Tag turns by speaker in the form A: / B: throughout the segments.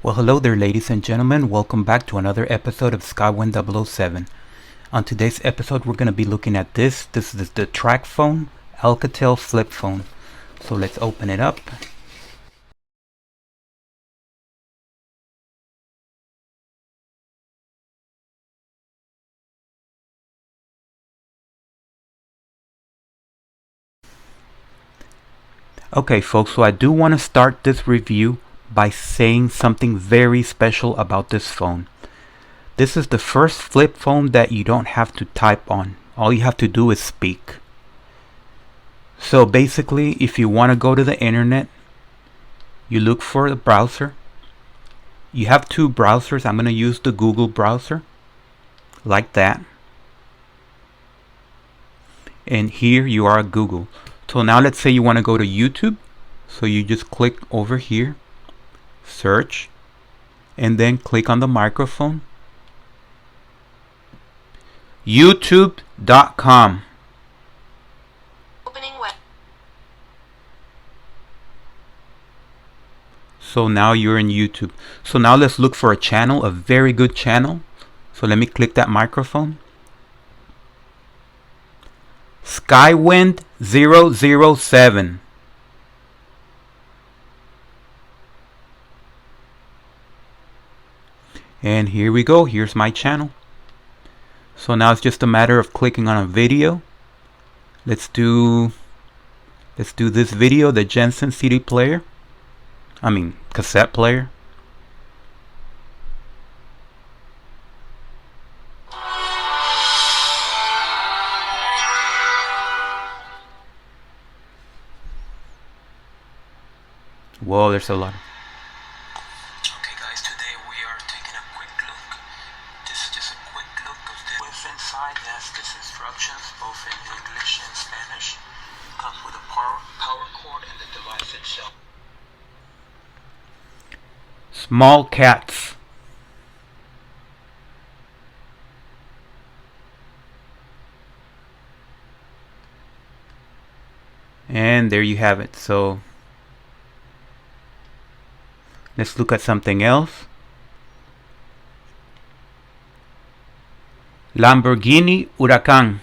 A: Well, hello there, ladies and gentlemen. Welcome back to another episode of Skywind 007. On today's episode, we're going to be looking at this. This is the track phone, Alcatel flip phone. So let's open it up. Okay, folks, so I do want to start this review by saying something very special about this phone. This is the first flip phone that you don't have to type on. All you have to do is speak. So basically, if you want to go to the internet, you look for the browser. You have two browsers. I'm going to use the Google browser, like that. And here you are at Google. So now let's say you want to go to YouTube. So you just click over here, search, and then click on the microphone. YouTube.com.
B: Opening web.
A: So now you're in YouTube. So now let's look for a channel, a very good channel. So let me click that microphone. Skywind 007. And here we go. Here's my channel. So now it's just a matter of clicking on a video. Let's do this video, the Jensen CD player. Cassette player. Whoa, there's a lot.
C: Okay guys, today we are taking a quick look. This is just a quick look of the with inside. It has these instructions both in English and Spanish. Comes with a power cord and the device itself.
A: Small cats. And there you have it. So let's look at something else. Lamborghini Huracan.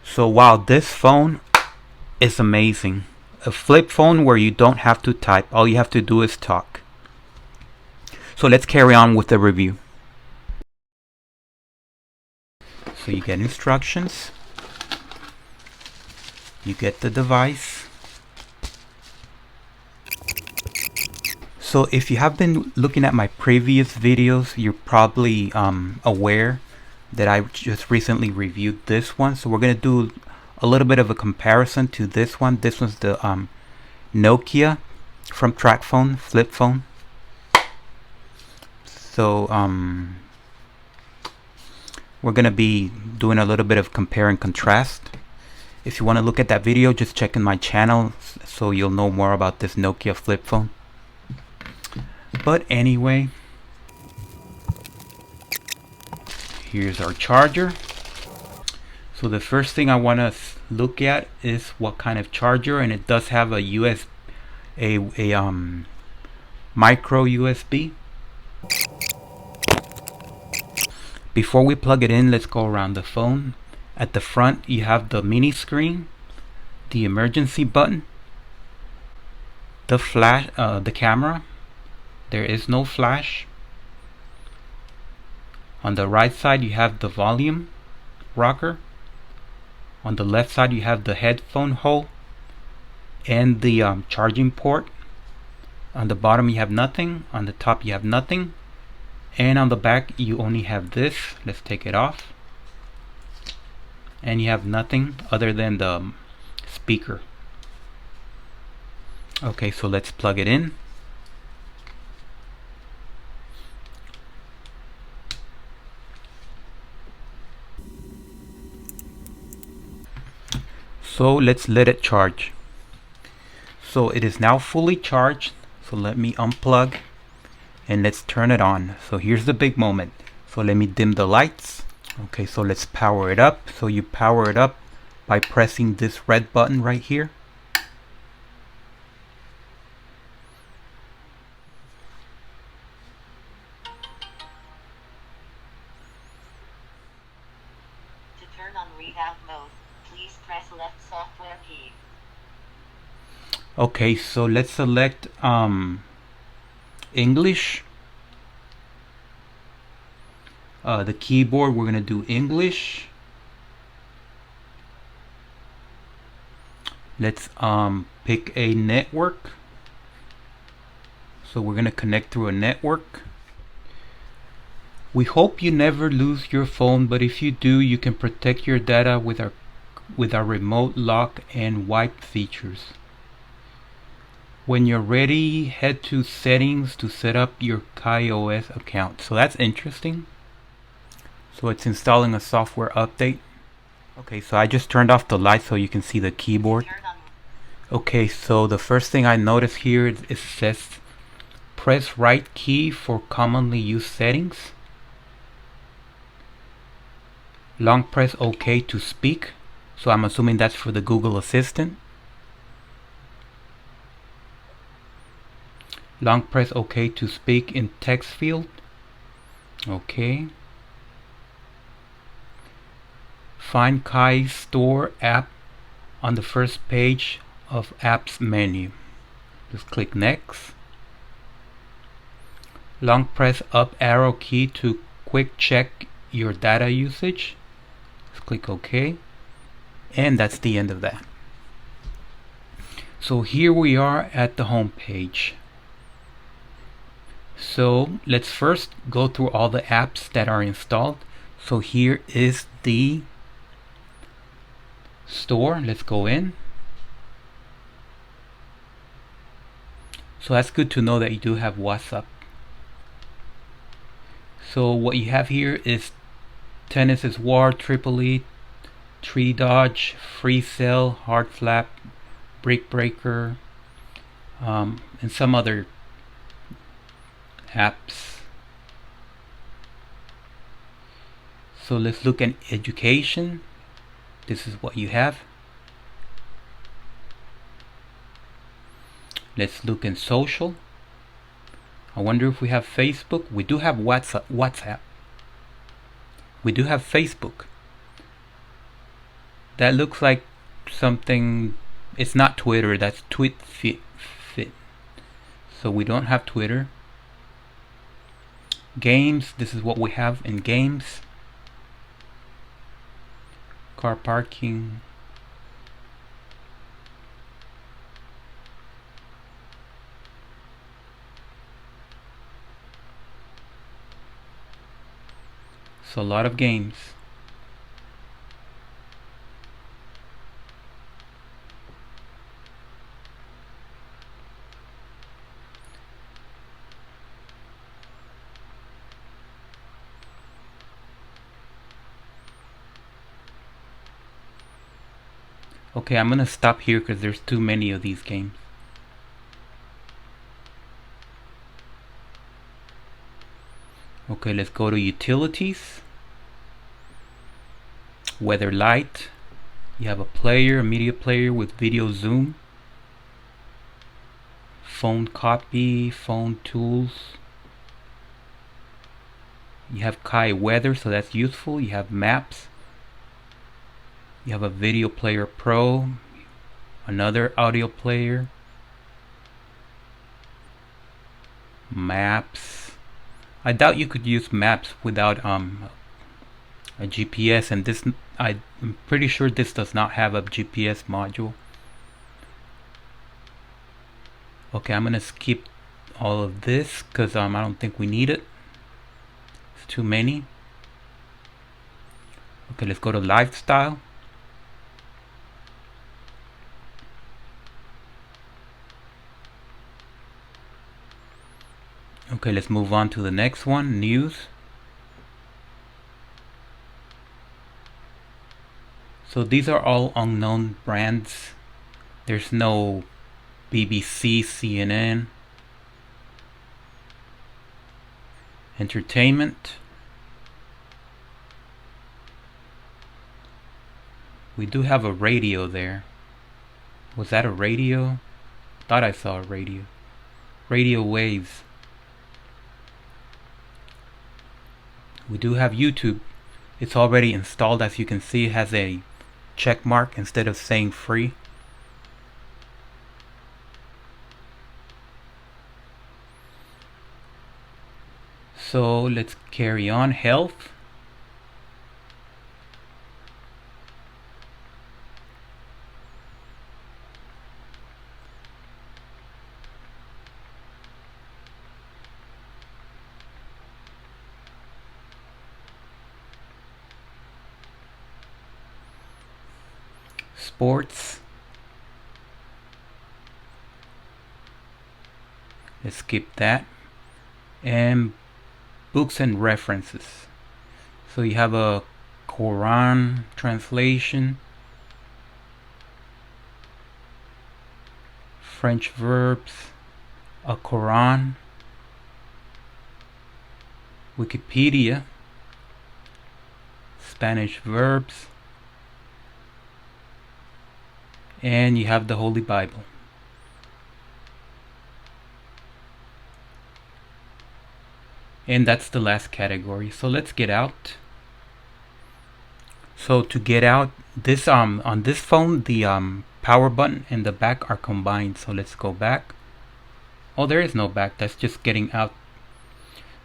A: So wow, this phone is amazing. A flip phone where you don't have to type. All you have to do is talk. So let's carry on with the review. So you get instructions. You get the device. So if you have been looking at my previous videos, you're probably aware that I just recently reviewed this one. So we're going to do a little bit of a comparison to this one. This one's the Nokia from track phone, flip phone. So we're going to be doing a little bit of compare and contrast. If you want to look at that video, just check in my channel so you'll know more about this Nokia flip phone. But anyway, here's our charger. So the first thing I want to look at is what kind of charger, and it does have a micro USB. Before we plug it in, let's go around the phone. At the front, you have the mini screen, the emergency button, the flash, the camera. There is no flash. On the right side, you have the volume rocker. On the left side, you have the headphone hole and the charging port. On the bottom, you have nothing. On the top, you have nothing. And on the back, you only have this. Let's take it off. And you have nothing other than the speaker. Okay, so let's plug it in. So let's let it charge. So it is now fully charged. So let me unplug and let's turn it on. So here's the big moment. So let me dim the lights. Okay, so let's power it up. So you power it up by pressing this red button right here.
B: To turn on readout mode, please press left software key.
A: Okay, so let's select English. The keyboard, we're gonna do English. Let's pick a network. So we're gonna connect through a network. We hope you never lose your phone, but if you do, you can protect your data with our remote lock and wipe features. When you're ready, head to settings to set up your KaiOS account. So that's interesting. So it's installing a software update. Okay, so I just turned off the light so you can see the keyboard. Okay, so the first thing I notice here is it says press right key for commonly used settings. Long press OK to speak. So I'm assuming that's for the Google Assistant. Long press OK to speak in text field. Okay. Find Kai's store app on the first page of apps menu. Just click next. Long press up arrow key to quick check your data usage. Just click OK. And that's the end of that. So here we are at the home page. So let's first go through all the apps that are installed. So here is the store. Let's go in. So that's good to know that you do have WhatsApp. So what you have here is Tennis is War, Tripoli, Tree Dodge, Free Cell, Hard Flap, Brick Breaker, and some other apps. So let's look at education. This is what you have. Let's look in social. I wonder if we have Facebook. We do have WhatsApp. We do have Facebook. That looks like something. It's not Twitter. That's TweetFit. So we don't have Twitter. Games. This is what we have in games. Car parking. So a lot of games. Okay, I'm gonna stop here because there's too many of these games. Okay, let's go to utilities. Weather light. You have a player, a media player with video zoom. Phone copy, phone tools. You have Kai weather, so that's useful. You have maps. You have a video player pro. Another audio player. Maps. I doubt you could use maps without a GPS, and this I'm pretty sure this does not have a GPS module. Okay, I'm gonna skip all of this because I don't think we need it. It's too many. Okay, let's go to lifestyle. Okay, let's move on to the next one, news. So these are all unknown brands. There's no BBC, CNN. Entertainment. We do have a radio there. Was that a radio? Thought I saw a radio. Radio waves. We do have YouTube. It's already installed. As you can see, it has a check mark instead of saying free. So let's carry on. Health. Sports. Let's skip that. And books and references. So you have a Quran translation, French verbs, a Quran, Wikipedia, Spanish verbs, and you have the Holy Bible. And that's the last category. So let's get out. So to get out, this on this phone, the power button and the back are combined. So let's go back. Oh, there is no back. That's just getting out.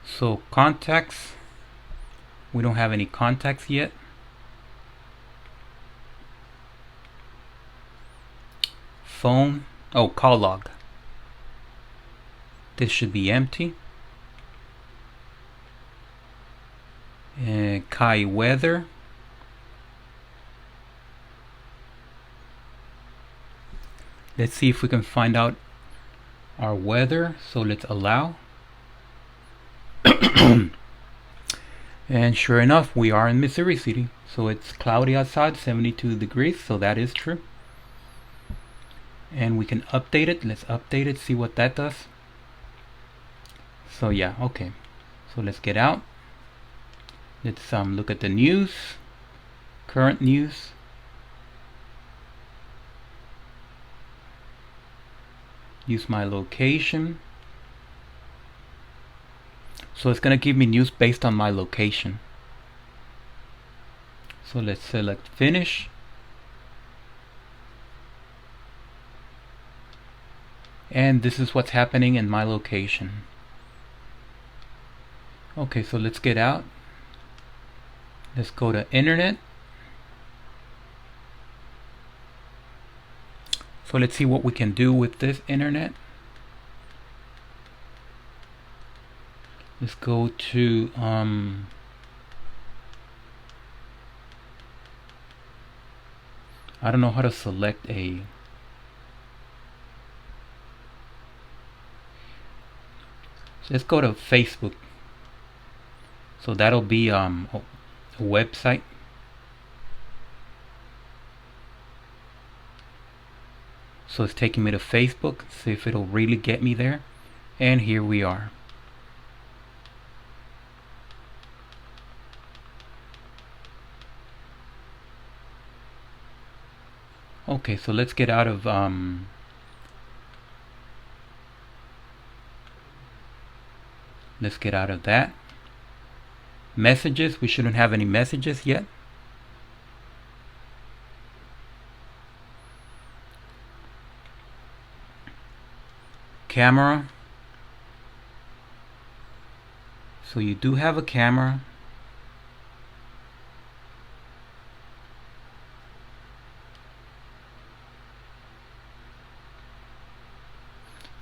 A: So contacts. We don't have any contacts yet. Phone. Oh, call log. This should be empty. Kai weather. Let's see if we can find out our weather. So let's allow. And sure enough, we are in Missouri City. So it's cloudy outside, 72 degrees. So that is true. And we can update it. Let's update it, see what that does. So yeah, okay. So let's get out. Let's look at the news, current news. Use my location. So it's gonna give me news based on my location. So let's select finish. And this is what's happening in my location. Okay, so let's get out. Let's go to internet. So let's see what we can do with this internet. Let's go to I don't know how to select a so let's go to Facebook. So that'll be a website. So it's taking me to Facebook. See if it'll really get me there. And here we are. Okay, so let's get out of let's get out of that. Messages, we shouldn't have any messages yet. Camera. So you do have a camera.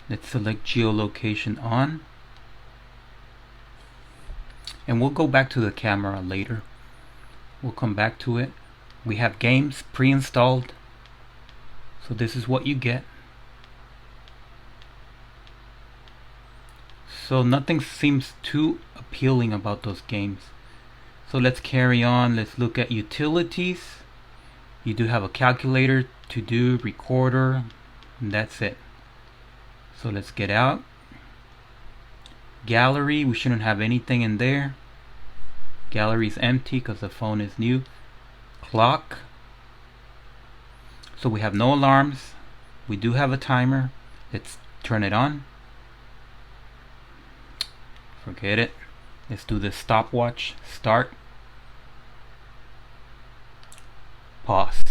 A: Let's select geolocation on. And we'll go back to the camera later. We'll come back to it. We have games pre-installed. So this is what you get. So nothing seems too appealing about those games. So let's carry on. Let's look at utilities. You do have a calculator, to do, recorder, and that's it. So let's get out. Gallery, we shouldn't have anything in there. Gallery is empty because the phone is new. Clock, so we have no alarms. We do have a timer. Let's turn it on. Forget it. Let's do this stopwatch. Start, pause,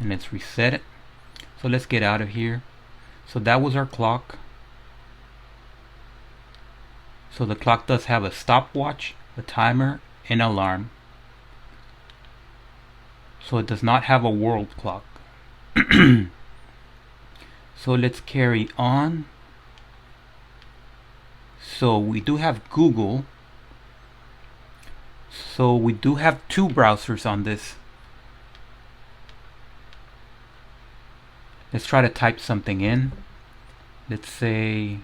A: and let's reset it. So let's get out of here. So that was our clock. So the clock does have a stopwatch, a timer, and alarm. So it does not have a world clock. So let's carry on. So we do have Google. So we do have two browsers on this. Let's try to type something in. Let's say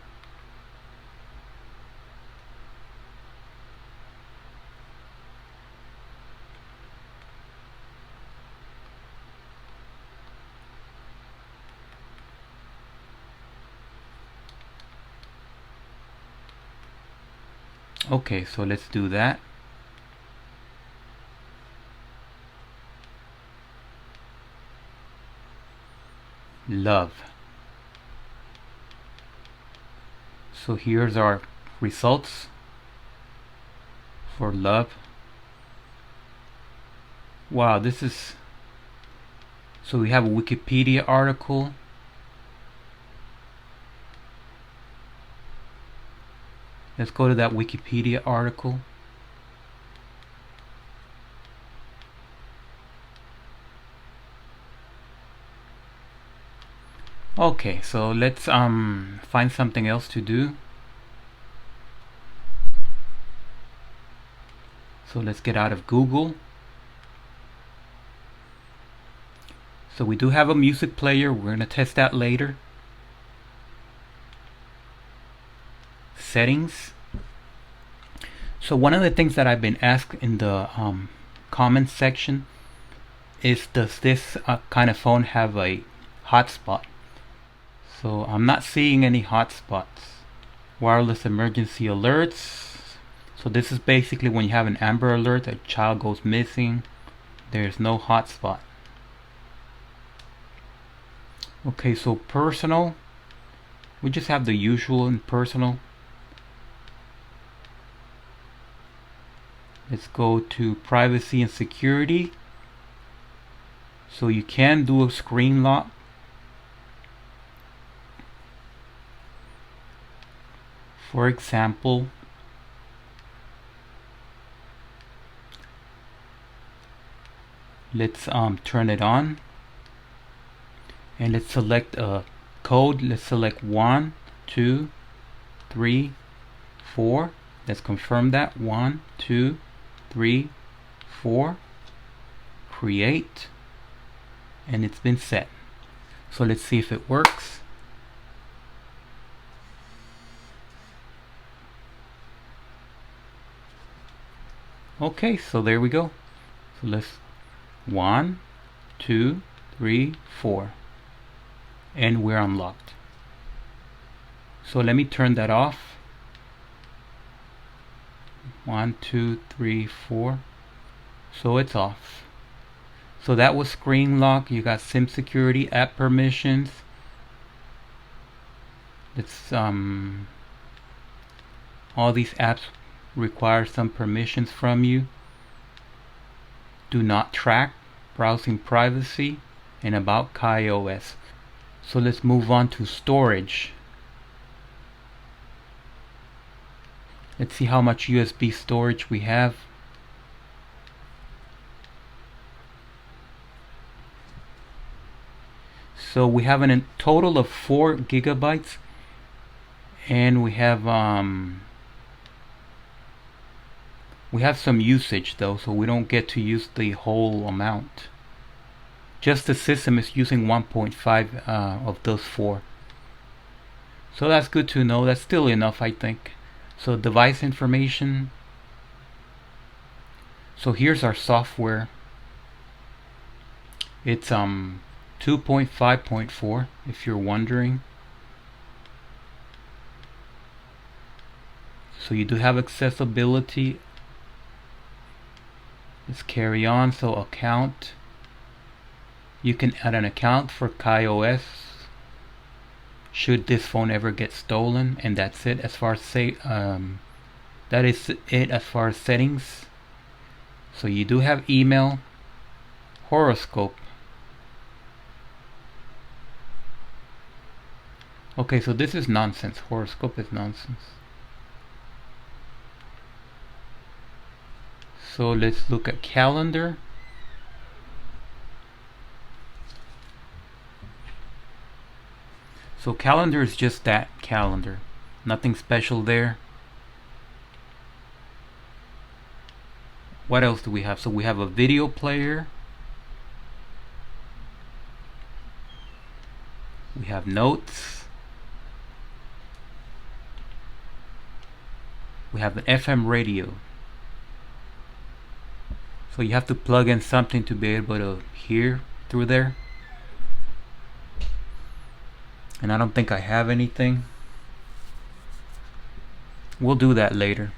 A: okay, so let's do that. Love. So here's our results for love. Wow, this is, so we have a Wikipedia article. Let's go to that Wikipedia article. Okay, so let's find something else to do. So let's get out of Google. So we do have a music player. We're going to test that later. Settings. So one of the things that I've been asked in the comments section is, does this kind of phone have a hotspot? So I'm not seeing any hotspots. Wireless emergency alerts. So this is basically when you have an Amber Alert, a child goes missing. There's no hotspot. Okay, so personal. We just have the usual in personal. Let's go to privacy and security. So you can do a screen lock. For example, let's turn it on, and let's select a code. Let's select 1, 2, 3, 4. Let's confirm that. 1, 2, 3, 4. Create, and it's been set. So let's see if it works. Okay, so there we go. So let's 1, 2, 3, 4, and we're unlocked. So let me turn that off. 1, 2, 3, 4. So it's off. So that was screen lock. You got SIM security, app permissions. It's all these apps require some permissions from you. Do not track, browsing privacy, and about KaiOS. So let's move on to storage. Let's see how much USB storage we have. So we have a total of 4 gigabytes, and we have some usage though, so we don't get to use the whole amount. Just the system is using 1.5 of those 4. So that's good to know. That's still enough, I think. So device information. So here's our software. It's 2.5.4 if you're wondering. So you do have accessibility. Let's carry on. So account. You can add an account for KaiOS should this phone ever get stolen, and that's it as far as that is it as far as settings. So you do have email, horoscope. Okay, so this is nonsense. Horoscope is nonsense. So let's look at calendar. So calendar is just that, calendar. Nothing special there. What else do we have? So we have a video player. We have notes. We have an FM radio. So you have to plug in something to be able to hear through there. And I don't think I have anything. We'll do that later.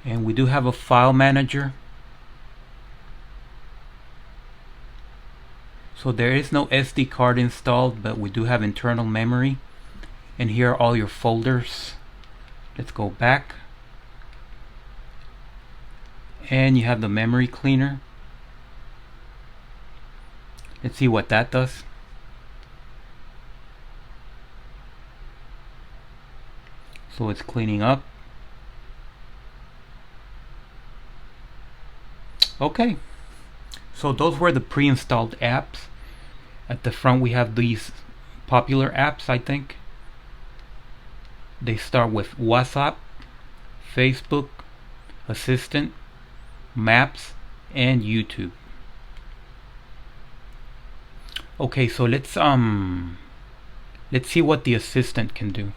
A: And we do have a file manager. So there is no SD card installed, but we do have internal memory. And here are all your folders. Let's go back. And you have the memory cleaner. Let's see what that does. So it's cleaning up. Okay. So those were the pre-installed apps. At the front we have these popular apps, I think. They start with WhatsApp, Facebook, Assistant, Maps, and YouTube. Okay, so let's see what the Assistant can do.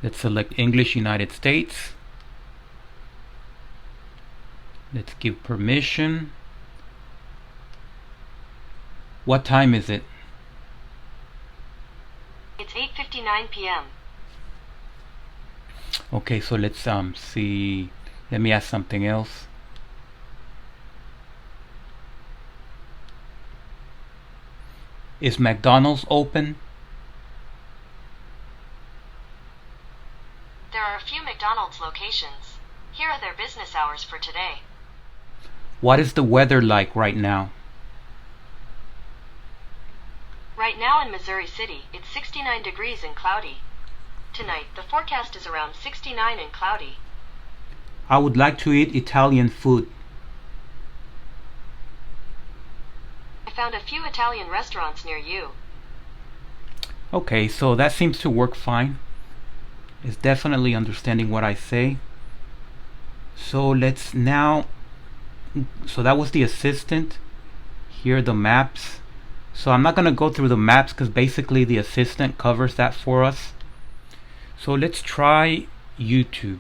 A: Let's select English United States. Let's give permission. What time is it?
B: It's 8:59 p.m.
A: Okay, so let's see. Let me ask something else. Is McDonald's open?
B: There are a few McDonald's locations. Here are their business hours for today.
A: What is the weather like right now?
B: Right now in Missouri City, it's 69 degrees and cloudy. Tonight, the forecast is around 69 and cloudy.
A: I would like to eat Italian food.
B: I found a few Italian restaurants near you.
A: Okay, so that seems to work fine. It's definitely understanding what I say. So let's now, so that was the Assistant. Here are the maps. So I'm not going to go through the maps because basically the Assistant covers that for us. So let's try YouTube.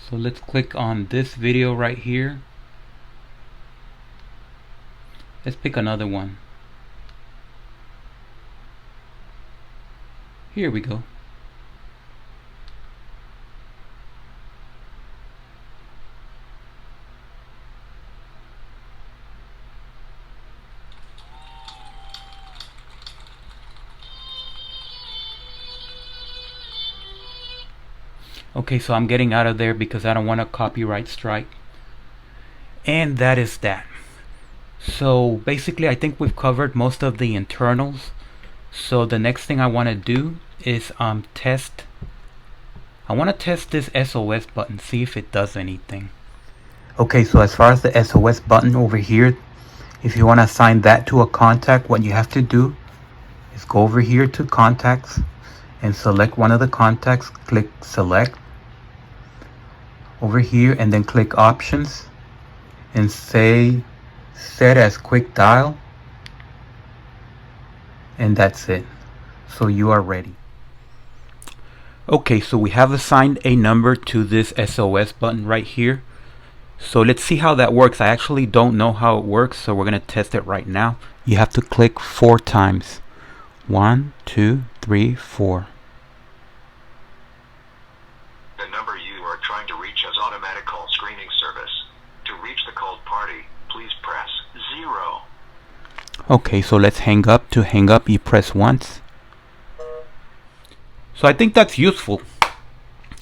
A: So let's click on this video right here. Let's pick another one. Here we go. Okay, so I'm getting out of there because I don't want a copyright strike. And that is that. So basically I think we've covered most of the internals. So the next thing I want to do is test. I want to test this SOS button, see if it does anything. Okay, so as far as the SOS button over here, if you want to assign that to a contact, what you have to do is go over here to contacts and select one of the contacts, click select over here, and then click options and say set as quick dial, and that's it. So you are ready. Okay, so we have assigned a number to this SOS button right here. So let's see how that works. I actually don't know how it works, so we're going to test it right now. You have to click 4 times. 1, 2, 3, 4.
D: The number you are trying to reach has automatic call screening service. To reach the called party, please press 0.
A: Okay, so let's hang up. To hang up, you press once. So I think that's useful.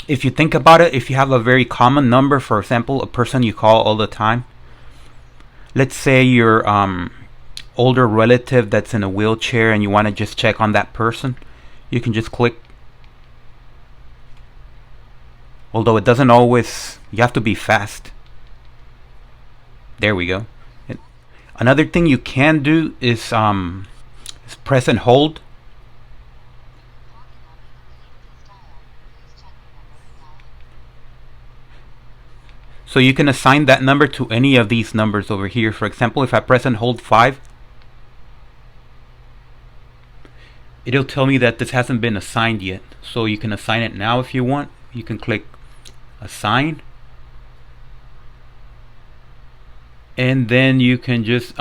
A: If you think about it, if you have a very common number, for example, a person you call all the time, let's say your older relative that's in a wheelchair and you want to just check on that person, you can just click. Although it doesn't always, you have to be fast. There we go. Another thing you can do is press and hold. So you can assign that number to any of these numbers over here. For example, if I press and hold 5, it'll tell me that this hasn't been assigned yet. So you can assign it now if you want. You can click assign, and then you can just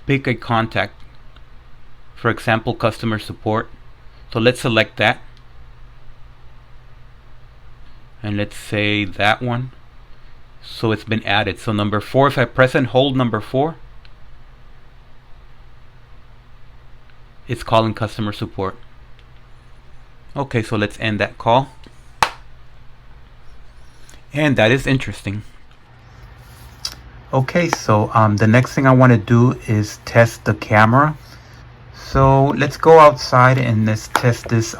A: pick a contact. For example, customer support. So let's select that. And let's say that one. So it's been added. So number 4, if I press and hold number 4, it's calling customer support. Okay, so let's end that call. And that is interesting. Okay, so the next thing I want to do is test the camera. So let's go outside and let's test this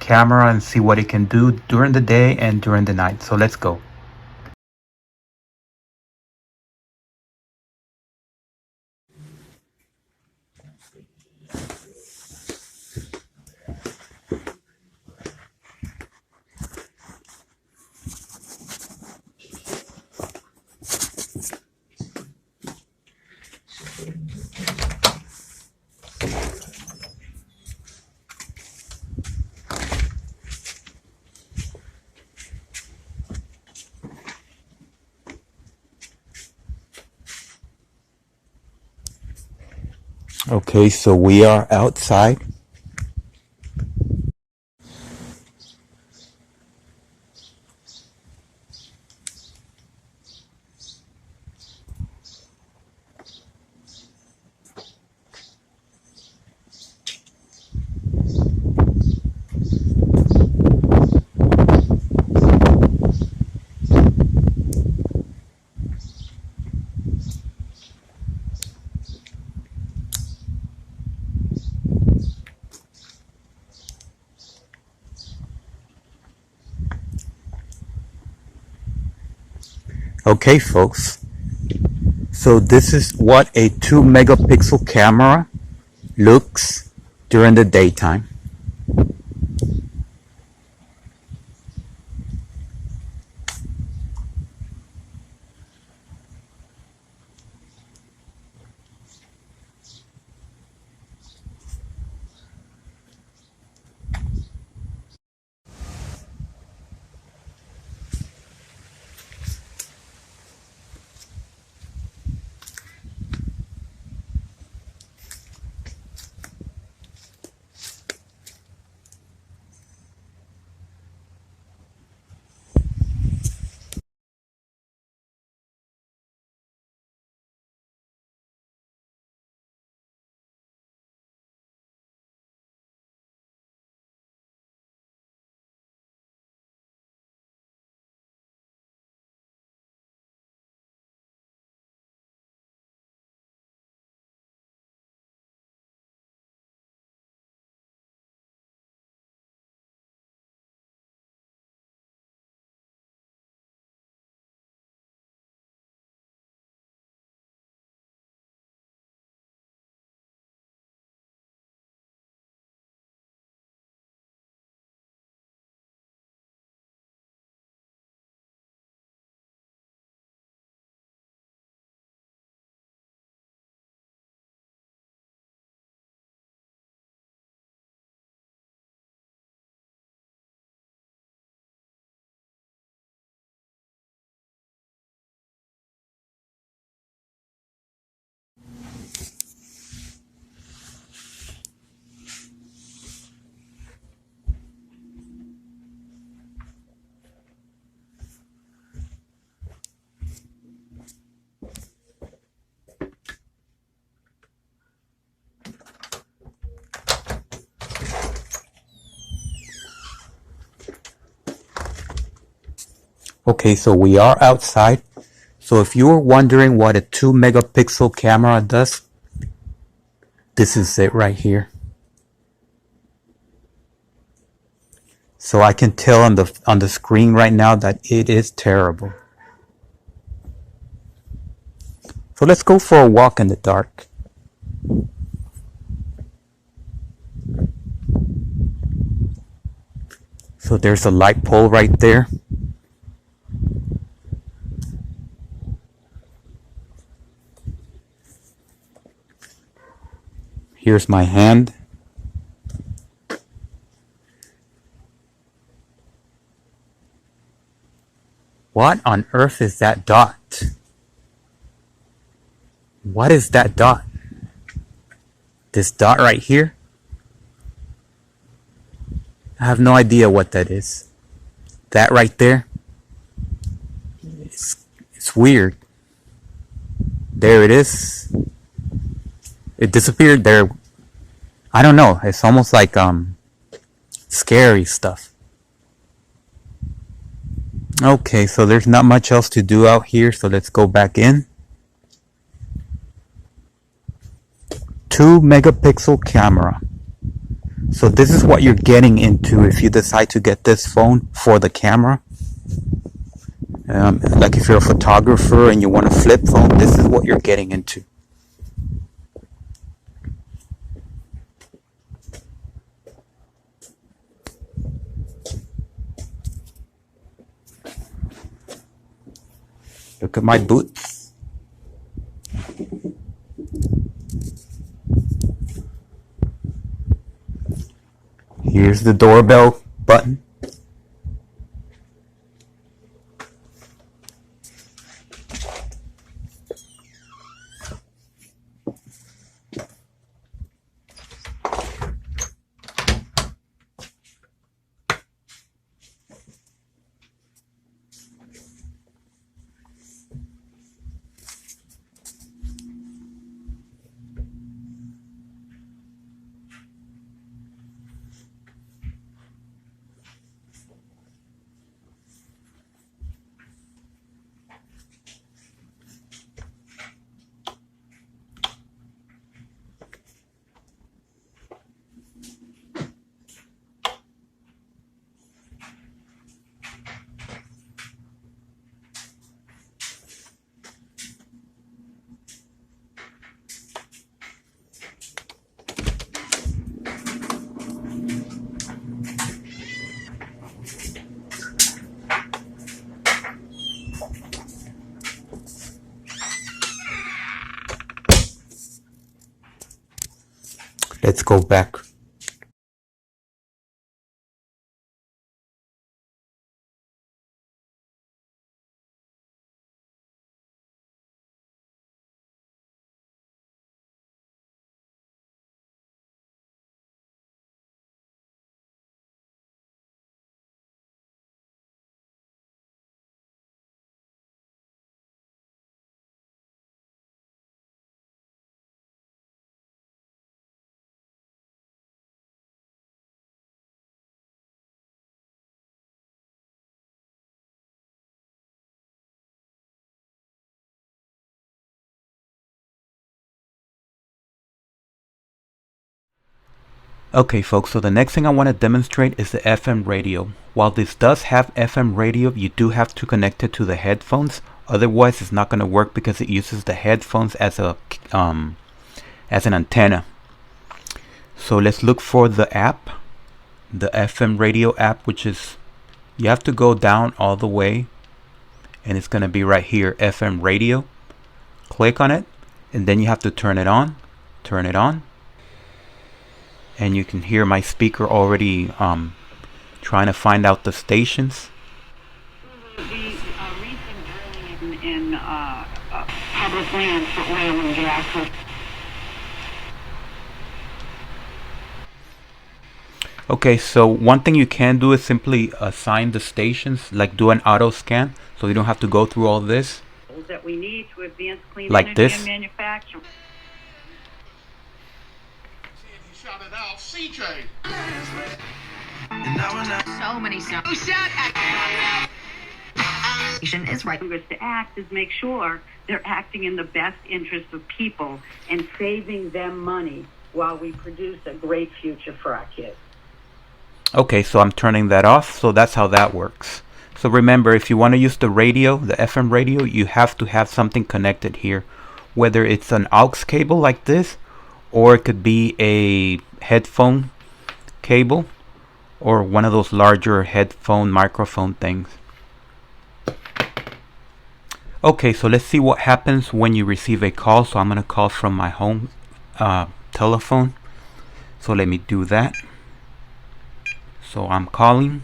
A: camera and see what it can do during the day and during the night. So let's go. Okay, so we are outside. Okay, folks, so this is what a 2 megapixel camera looks during the daytime. Okay, so we are outside. So if you were wondering what a 2 megapixel camera does, this is it right here. So I can tell on the screen right now that it is terrible. So let's go for a walk in the dark. So there's a light pole right there. Here's my hand. What on earth is that dot? What is that dot? This dot right here? I have no idea what that is. That right there? It's weird. There it is. It disappeared there. I don't know. It's almost like scary stuff. Okay, so there's not much else to do out here, so let's go back in. 2 megapixel camera. So this is what you're getting into if you decide to get this phone for the camera. Like if you're a photographer and you want a flip phone, this is what you're getting into. Look at my boots. Here's the doorbell button. Let's go back. Okay folks, so the next thing I want to demonstrate is the FM radio. While this does have FM radio, you do have to connect it to the headphones. Otherwise it's not going to work because it uses the headphones as an antenna. So let's look for the app, the FM radio app, which is, you have to go down all the way and it's going to be right here, FM radio. Click on it and then you have to turn it on. And you can hear my speaker already trying to find out the stations.
E: The recent drilling in public lands for oil and gas.
A: Okay, so one thing you can do is simply assign the stations, like do an auto scan, so you don't have to go through all this.
E: That we need to advance clean
A: like
E: energy
A: this.
E: and manufacturing.
F: Shout it out, CJ.
G: So many sounds. Shout at is right.
E: Congress to act is make sure they're acting in the best interest of people and saving them money while we produce a great future for our kids.
A: Okay, so I'm turning that off. So that's how that works. So remember, if you want to use the radio, the FM radio, you have to have something connected here. Whether it's an aux cable like this, or it could be a headphone cable, or one of those larger headphone microphone things. Okay, so let's see what happens when you receive a call. So I'm going to call from my home telephone. So let me do that. So I'm calling.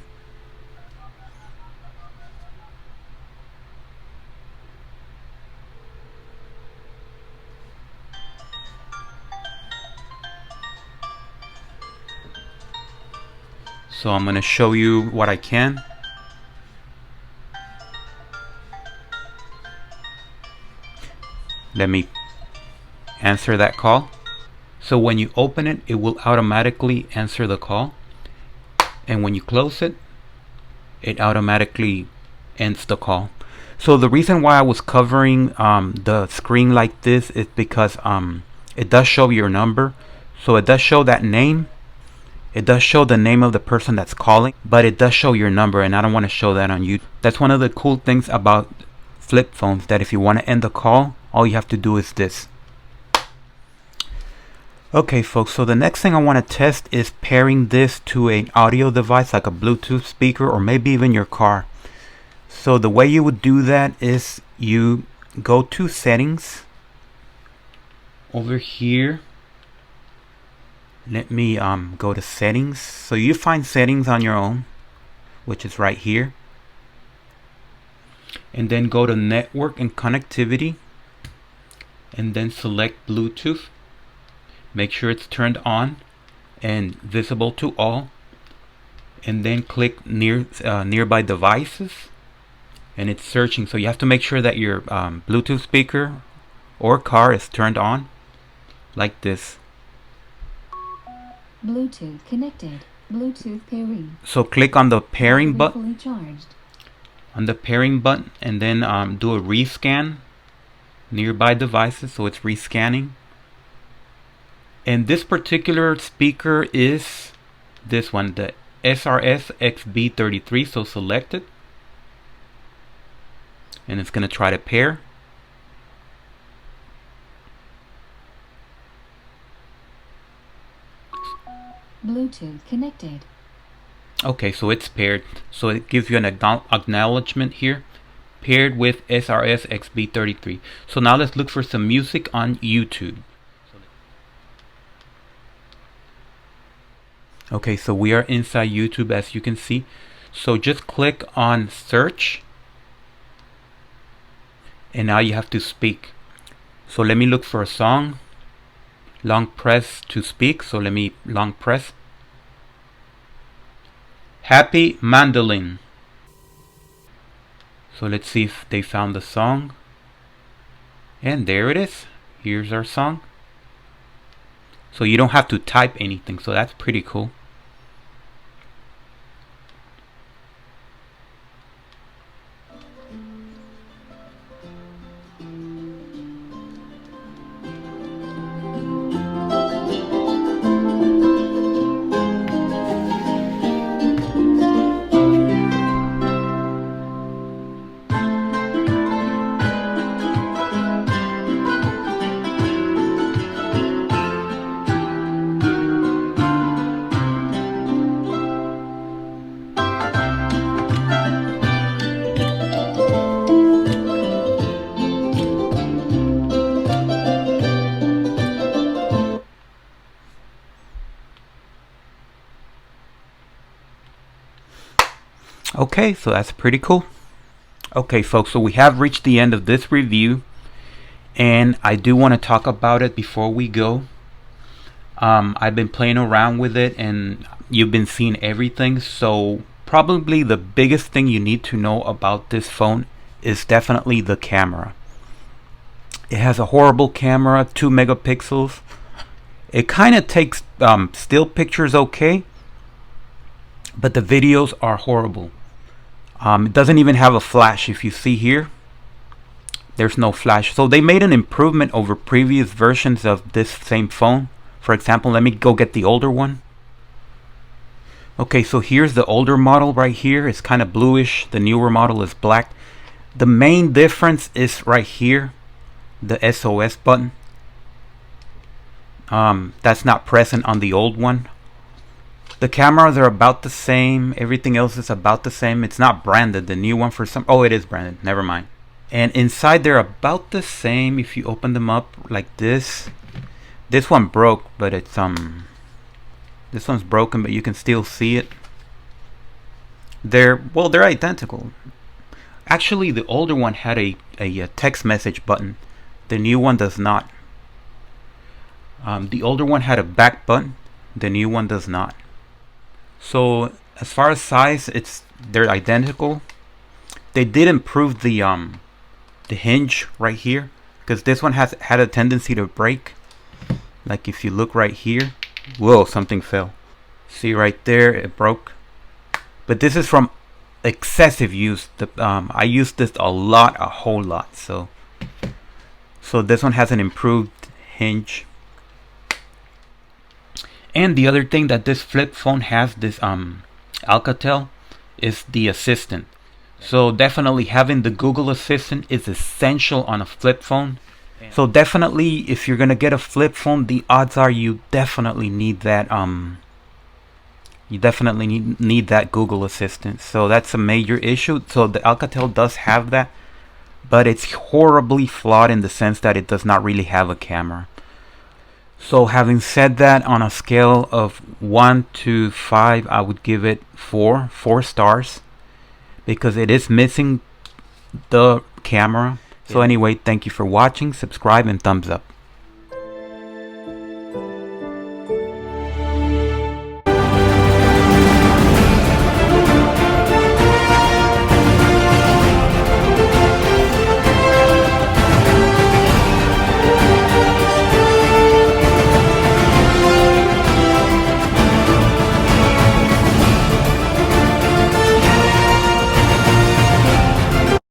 A: So I'm going to show you what I can. Let me answer that call. So when you open it, it will automatically answer the call. And when you close it, it automatically ends the call. So the reason why I was covering the screen like this is because it does show your number. So it does show that name. It does show the name of the person that's calling, but it does show your number, and I don't want to show that on YouTube. That's one of the cool things about flip phones, that if you want to end the call, all you have to do is this. Okay folks, so the next thing I want to test is pairing this to an audio device like a Bluetooth speaker or maybe even your car. So the way you would do that is you go to settings over here. Let me go to settings. So you find settings on your own, which is right here, and then go to network and connectivity, and then select Bluetooth. Make sure it's turned on and visible to all, and then click nearby devices, and it's searching. So you have to make sure that your Bluetooth speaker or car is turned on like this.
G: Bluetooth connected. Bluetooth pairing.
A: So click on the pairing button.
G: Fully charged.
A: On the pairing button, and then do a rescan nearby devices. So it's rescanning. And this particular speaker is this one, the SRS XB33. So select it, and it's going to try to pair.
G: Bluetooth connected.
A: Okay, so it's paired. So it gives you an acknowledgement here. Paired with SRS XB33. So now let's look for some music on YouTube. Okay, so we are inside YouTube, as you can see. So just click on search, and now you have to speak. So let me look for a song. Long press to speak. So let me long press. Happy Mandolin. So let's see if they found the song. And there it is. Here's our song. So you don't have to type anything. So that's pretty cool. Okay, so that's pretty cool. Okay folks, so we have reached the end of this review, and I do want to talk about it before we go. I've been playing around with it, and you've been seeing everything. So probably the biggest thing you need to know about this phone is definitely the camera. It has a horrible camera, 2 megapixels. It kind of takes still pictures okay, but the videos are horrible. It doesn't even have a flash. If you see here, there's no flash. So they made an improvement over previous versions of this same phone. For example, let me go get the older one. Okay, so here's the older model right here. It's kind of bluish. The newer model is black. The main difference is right here, the SOS button. That's not present on the old one. The cameras are about the same. Everything else is about the same. It's not branded. The new one for some... Oh, it is branded. Never mind. And inside they're about the same. If you open them up like this. This one broke, but it's this one's broken, but you can still see it. They're identical. Actually, the older one had a text message button. The new one does not. The older one had a back button. The new one does not. So as far as size, they're identical. They did improve the hinge right here, because this one had a tendency to break. Like if you look right here, whoa, something fell. See right there, it broke. But this is from excessive use. I used this a whole lot. So this one has an improved hinge. And the other thing that this flip phone has, this Alcatel, is the assistant. So definitely having the Google Assistant is essential on a flip phone. So definitely, if you're gonna get a flip phone, the odds are you definitely need that need that Google Assistant. So that's a major issue. So the Alcatel does have that, but it's horribly flawed in the sense that it does not really have a camera. So having said that, on a scale of 1 to 5, I would give it 4 stars, because it is missing the camera. So anyway, thank you for watching, subscribe, and thumbs up.